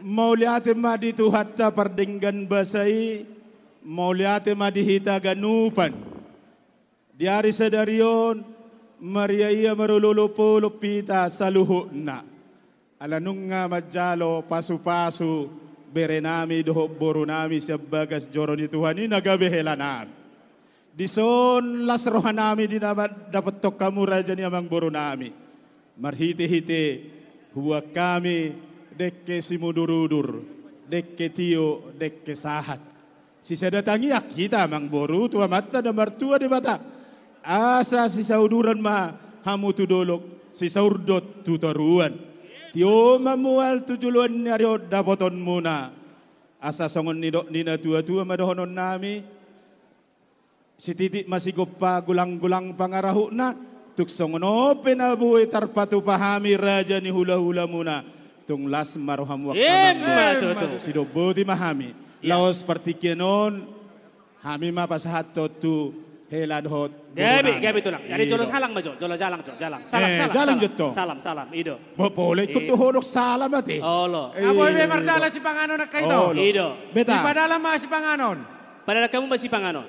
Mauliate madi tu hatta pardinggan basai, mauliate madi hita ganupan. Diari sedarion, Maria ia marululupo lupita saluhuna. Alanunga majalo pasu-pasu berenami doho borunami sebagas joroni Tuhan ini nagabehelanam. Dison las rohanami di dapat tok kamu raja ni amang borunami. Marhite-hite huwa kami dekke simudurudur, dekke tio, dekke sahat. Si sedatangi kita mang boru tua mata dan mertua di bata. Asa si sauduran ma hamu tudolok, si saurdot tutaruan. Tio mamual tujuluan nyario dapoton muna. Asa songon nidok nina tua-tua madohonon nami. Si titik masih gopa gulang-gulang pangarahu na. Tuk songon open abuwe tarpatu pahami raja ni hula-hula muna. Tung las maroham waktu si dobo di mahami. Laos seperti kenon. Hami ma pasahat tu helad hot. Gabi tulang. Jadi jolo salang majo, jolo jalang jo, jalang. Salam. Jalang jotto. Salam, ido. Boleh ikut tu honok salam ati. Olo. Aboy be mardala si panganon na kayo. Ido. Beta. Ipadala ma si panganon. Padahal kamu masih panganon.